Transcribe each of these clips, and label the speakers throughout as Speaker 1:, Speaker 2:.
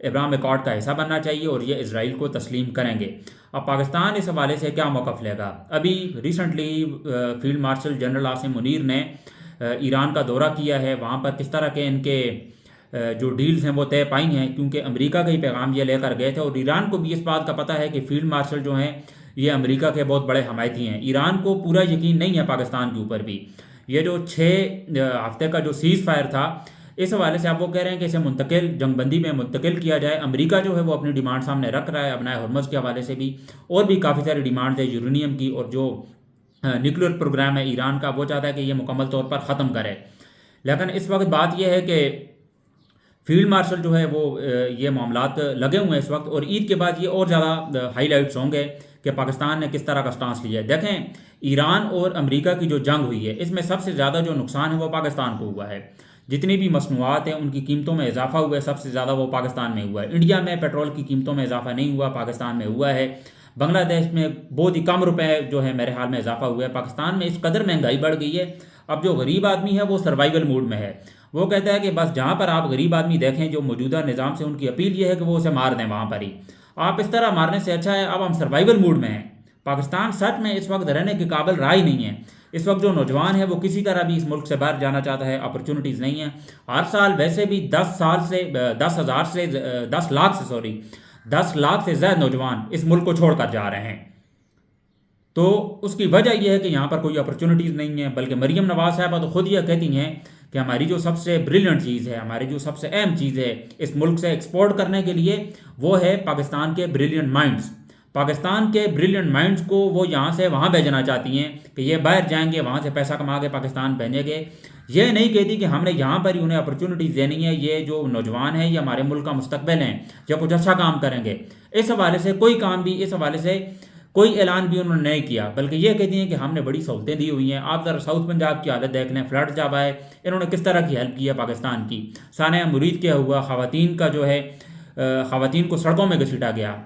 Speaker 1: ابراہیم accord کا حصہ بننا چاہیے اور یہ اسرائیل کو تسلیم کریں گے۔ اب پاکستان اس حوالے سے کیا موقف لے گا؟ ابھی recently field marshal general Asim Munir نے ایران کا دورہ کیا ہے، وہاں پر کس طرح کے ان کے جو ڈیلز ہیں وہ طے پائی ہیں، کیونکہ امریکہ کا ہی پیغام یہ لے کر گئے تھے، اور ایران کو بھی اس بات کا پتہ ہے کہ فیلڈ مارشل جو ہیں یہ امریکہ کے بہت بڑے حمایتی ہیں۔ ایران کو پورا یقین نہیں ہے پاکستان کے اوپر بھی۔ یہ جو 6 ہفتے کا جو سیز فائر تھا، اس حوالے سے آپ وہ کہہ رہے ہیں کہ اسے جنگ بندی میں منتقل کیا جائے۔ امریکہ جو ہے وہ اپنی ڈیمانڈ سامنے رکھ رہا ہے، ابنائے ہرمز کے حوالے سے بھی، اور بھی کافی ساری ڈیمانڈ ہے یورینیم کی، اور جو نیوکلیر پروگرام ہے ایران کا وہ چاہتا ہے کہ یہ مکمل طور پر ختم کرے۔ لیکن اس وقت بات یہ ہے کہ فیلڈ مارشل جو ہے وہ یہ معاملات لگے ہوئے ہیں اس وقت، اور عید کے بعد یہ اور زیادہ ہائی لائٹس ہوں گے کہ پاکستان نے کس طرح کا سٹانس لیا ہے۔ دیکھیں ایران اور امریکہ کی جو جنگ ہوئی ہے اس میں سب سے زیادہ جو نقصان ہے وہ پاکستان کو ہوا ہے۔ جتنی بھی مصنوعات ہیں ان کی قیمتوں میں اضافہ ہوا ہے، سب سے زیادہ وہ پاکستان میں ہوا ہے۔ انڈیا میں پیٹرول کی قیمتوں میں اضافہ نہیں ہوا، پاکستان میں ہوا ہے۔ بنگلہ دیش میں بہت ہی کم روپے جو ہے میرے حال میں اضافہ ہوا ہے۔ پاکستان میں اس قدر مہنگائی بڑھ گئی ہے، اب جو غریب آدمی ہے وہ سروائیول موڈ میں ہے۔ وہ کہتا ہے کہ بس جہاں پر آپ غریب آدمی دیکھیں جو موجودہ نظام سے ان کی اپیل یہ ہے کہ وہ اسے مار دیں وہاں پر ہی۔ آپ اس طرح مارنے سے اچھا ہے اب ہم سروائیول موڈ میں ہیں۔ پاکستان سچ میں اس وقت رہنے کے قابل رہا ہی نہیں ہے۔ اس وقت جو نوجوان ہے وہ کسی طرح بھی اس ملک سے باہر جانا چاہتا ہے، اپرچونٹیز نہیں ہیں۔ ہر سال ویسے بھی 10 لاکھ سے زیادہ نوجوان اس ملک کو چھوڑ کر جا رہے ہیں۔ تو اس کی وجہ یہ ہے کہ یہاں پر کوئی اپرچونٹیز نہیں ہے، بلکہ مریم نواز صاحبہ تو خود یہ کہتی ہیں کہ ہماری جو سب سے بریلینٹ چیز ہے، ہماری جو سب سے اہم چیز ہے اس ملک سے ایکسپورٹ کرنے کے لیے وہ ہے پاکستان کے بریلینٹ مائنڈز۔ پاکستان کے بریلینٹ مائنڈز کو وہ یہاں سے وہاں بھیجنا چاہتی ہیں کہ یہ باہر جائیں گے، وہاں سے پیسہ کما کے پاکستان بھیجیں گے۔ یہ نہیں کہتی کہ ہم نے یہاں پر ہی انہیں اپرچونٹیز دینی ہے، یہ جو نوجوان ہیں یہ ہمارے ملک کا مستقبل ہیں، یا کچھ اچھا کام کریں گے۔ اس حوالے سے کوئی کام بھی، اس حوالے سے کوئی اعلان بھی انہوں نے نہیں کیا، بلکہ یہ کہتی ہیں کہ ہم نے بڑی سہولتیں دی ہوئی ہیں۔ آپ ذرا ساؤتھ پنجاب کی حالت دیکھ لیں، فلڈ جب آئے انہوں نے کس طرح کی ہیلپ کی ہے پاکستان کی۔ سانحہ مرید کیا ہوا، خواتین کا جو ہے خواتین کو سڑکوں میں گھسیٹا گیا،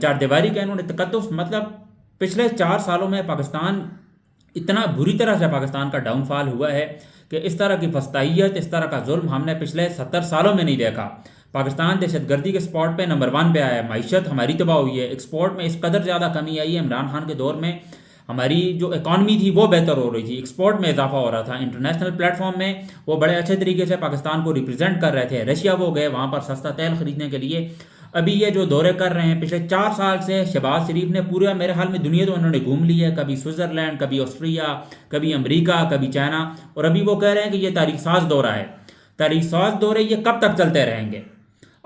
Speaker 1: چار دیواری کا انہوں نے تقدس، مطلب پچھلے 4 سالوں میں پاکستان اتنا بری طرح سے پاکستان کا ڈاؤن فال ہوا ہے کہ اس طرح کی فسطائیت، اس طرح کا ظلم ہم نے پچھلے 70 سالوں میں نہیں دیکھا۔ پاکستان دہشت گردی کے سپورٹ پہ نمبر 1 پہ آیا ہے، معیشت ہماری تباہ ہوئی ہے، ایکسپورٹ میں اس قدر زیادہ کمی آئی ہے۔ عمران خان کے دور میں ہماری جو اکانومی تھی وہ بہتر ہو رہی تھی، ایکسپورٹ میں اضافہ ہو رہا تھا، انٹرنیشنل پلیٹ فارم میں وہ بڑے اچھے طریقے سے پاکستان کو ریپرزینٹ کر رہے تھے۔ رشیا وہ گئے وہاں پر سستا تیل خریدنے کے لیے۔ ابھی یہ جو دورے کر رہے ہیں پچھلے 4 سال سے، شہباز شریف نے پورا میرے حال میں دنیا تو انہوں نے گھوم لی ہے، کبھی سوئٹزرلینڈ، کبھی آسٹریا، کبھی امریکہ، کبھی چائنا، اور ابھی وہ کہہ رہے ہیں کہ یہ تاریخ ساز دورہ ہے۔ تاریخ ساز دورے یہ کب تک چلتے رہیں گے؟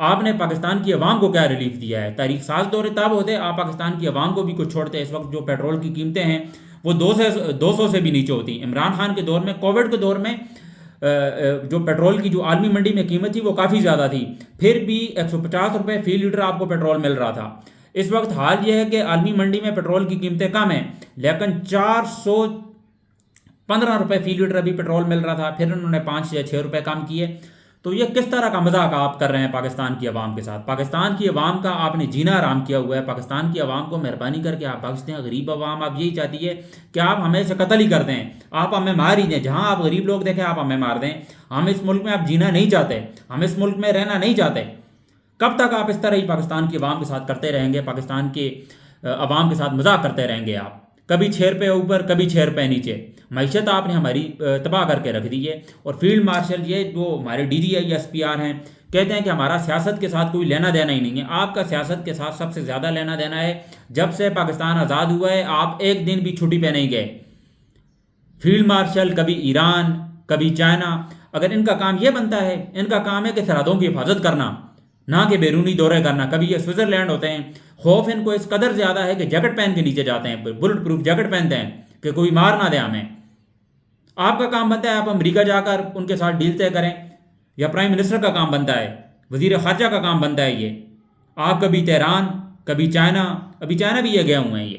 Speaker 1: آپ نے پاکستان کی عوام کو کیا ریلیف دیا ہے؟ تاریخ ساز دورے تب ہوتے آپ پاکستان کی عوام کو بھی کچھ چھوڑتے۔ اس وقت جو پیٹرول کی قیمتیں ہیں وہ 200 سے بھی نیچے ہوتی۔ عمران خان کے دور میں، کووڈ کے دور میں جو پیٹرول کی جو عالمی منڈی میں قیمت تھی وہ کافی زیادہ تھی، پھر بھی 150 روپے فی لیٹر آپ کو پیٹرول مل رہا تھا۔ اس وقت حال یہ ہے کہ عالمی منڈی میں پیٹرول کی قیمتیں کم ہیں، لیکن 415 روپے فی لیٹر ابھی پیٹرول مل رہا تھا، پھر انہوں نے 5 یا 6 روپے کم کیے۔ تو یہ کس طرح کا مذاق آپ کر رہے ہیں پاکستان کی عوام کے ساتھ؟ پاکستان کی عوام کا آپ نے جینا آرام کیا ہوا ہے۔ پاکستان کی عوام کو مہربانی کر کے آپ بخش دیں۔ غریب عوام آپ یہی چاہتی ہے کہ آپ ہمیں سے قتل ہی کر دیں، آپ ہمیں مار ہی دیں، جہاں آپ غریب لوگ دیکھیں آپ ہمیں مار دیں۔ ہم اس ملک میں آپ جینا نہیں چاہتے، ہم اس ملک میں رہنا نہیں چاہتے۔ کب تک آپ اس طرح ہی پاکستان کی عوام کے ساتھ کرتے رہیں گے؟ پاکستان کے عوام کے ساتھ مذاق کرتے رہیں گے آپ؟ کبھی 6 روپے اوپر، کبھی 6 روپے نیچے۔ معیشت آپ نے ہماری تباہ کر کے رکھ دی ہے۔ اور فیلڈ مارشل یہ جو ہمارے D G I S P R ہیں کہتے ہیں کہ ہمارا سیاست کے ساتھ کوئی لینا دینا ہی نہیں ہے۔ آپ کا سیاست کے ساتھ سب سے زیادہ لینا دینا ہے۔ جب سے پاکستان آزاد ہوا ہے آپ ایک دن بھی چھٹی پہ نہیں گئے۔ فیلڈ مارشل کبھی ایران، کبھی چائنا، اگر ان کا کام یہ بنتا ہے، ان کا کام ہے کہ سرحدوں کی حفاظت کرنا، نہ کہ بیرونی دورے کرنا۔ کبھی یہ سوئٹزرلینڈ ہوتے ہیں، خوف ان کو اس قدر زیادہ ہے کہ جیکٹ پہن کے نیچے جاتے ہیں، بلٹ پروف جیکٹ پہنتے ہیں کہ کوئی مار نہ دے ہمیں۔ آپ کا کام بنتا ہے آپ امریکہ جا کر ان کے ساتھ ڈیل طے کریں، یا پرائم منسٹر کا کام بنتا ہے، وزیر خارجہ کا کام بنتا ہے یہ۔ آپ کبھی تہران، کبھی چائنا، ابھی چائنا بھی یہ گئے ہوئے ہیں یہ۔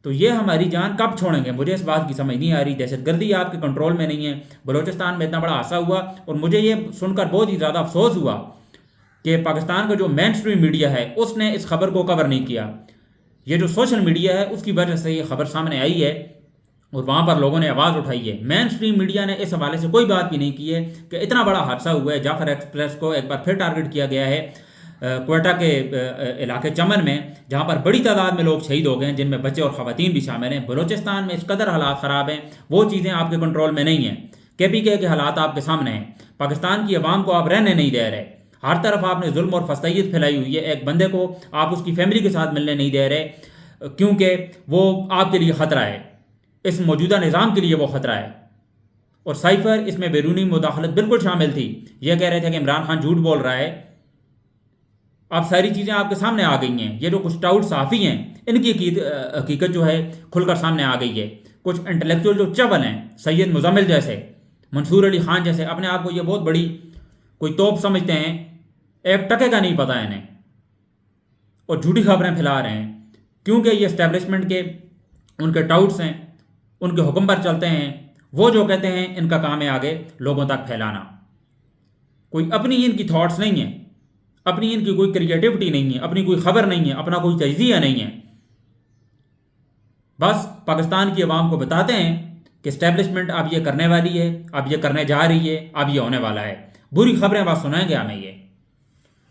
Speaker 1: تو یہ ہماری جان کب چھوڑیں گے؟ مجھے اس بات کی سمجھ نہیں آ رہی۔ دہشت گردی آپ کے کنٹرول میں نہیں ہے۔ بلوچستان میں اتنا بڑا حادثہ ہوا اور مجھے یہ سن کر بہت ہی زیادہ افسوس ہوا کہ پاکستان کا جو مین سٹریم میڈیا ہے اس نے اس خبر کو کور نہیں کیا۔ یہ جو سوشل میڈیا ہے اس کی وجہ سے یہ خبر سامنے آئی ہے اور وہاں پر لوگوں نے آواز اٹھائی ہے۔ مین سٹریم میڈیا نے اس حوالے سے کوئی بات بھی نہیں کی ہے کہ اتنا بڑا حادثہ ہوا ہے، جعفر ایکسپریس کو ایک بار پھر ٹارگٹ کیا گیا ہے۔ کوئٹہ کے علاقے چمن میں، جہاں پر بڑی تعداد میں لوگ شہید ہو گئے ہیں، جن میں بچے اور خواتین بھی شامل ہیں۔ بلوچستان میں اس قدر حالات خراب ہیں، وہ چیزیں آپ کے کنٹرول میں نہیں ہیں۔ KPK کے حالات آپ کے سامنے ہیں۔ پاکستان کی عوام کو آپ رہنے نہیں دے رہے، ہر طرف آپ نے ظلم اور فسطائیت پھیلائی ہوئی ہے۔ ایک بندے کو آپ اس کی فیملی کے ساتھ ملنے نہیں دے رہے، کیونکہ وہ آپ کے لیے خطرہ ہے، اس موجودہ نظام کے لیے وہ خطرہ ہے۔ اور سائفر اس میں بیرونی مداخلت بالکل شامل تھی، یہ کہہ رہے تھے کہ عمران خان جھوٹ بول رہا ہے۔ اب ساری چیزیں آپ کے سامنے آ گئی ہیں۔ یہ جو کچھ ٹاؤٹ صحافی ہیں، ان کی حقیقت جو ہے کھل کر سامنے آ گئی ہے۔ کچھ انٹلیکچوئل جو چول ہیں، سید مزمل جیسے، منصور علی خان جیسے، اپنے آپ کو یہ بہت بڑی کوئی توپ سمجھتے ہیں، ایک ٹکے کا نہیں پتہ انہیں، اور جھوٹی خبریں پھیلا رہے ہیں، کیونکہ یہ اسٹیبلشمنٹ کے ان کے ٹاؤٹس ہیں، ان کے حکم پر چلتے ہیں۔ وہ جو کہتے ہیں ان کا کام ہے آگے لوگوں تک پھیلانا۔ کوئی اپنی ان کی تھاٹس نہیں ہیں، اپنی ان کی کوئی کریٹیوٹی نہیں ہے، اپنی کوئی خبر نہیں ہے، اپنا کوئی تجزیہ نہیں ہے۔ بس پاکستان کی عوام کو بتاتے ہیں کہ اسٹیبلشمنٹ اب یہ کرنے والی ہے، اب یہ کرنے جا رہی ہے، اب یہ ہونے والا ہے، بری خبریں بس سنائیں گے ہمیں یہ۔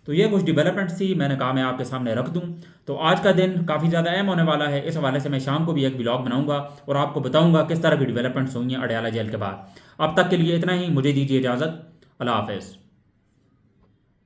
Speaker 1: تو یہ کچھ ڈیولپمنٹس تھی، میں نے کہا میں آپ کے سامنے رکھ دوں۔ تو آج کا دن کافی زیادہ اہم ہونے والا ہے، اس حوالے سے میں شام کو بھی ایک ولاگ بناؤں گا اور آپ کو بتاؤں گا کس طرح کی ڈیولپمنٹس ہوئی ہیں اڈیالہ جیل کے بعد۔ اب تک کے لیے اتنا ہی، مجھے دیجیے اجازت، اللہ حافظ۔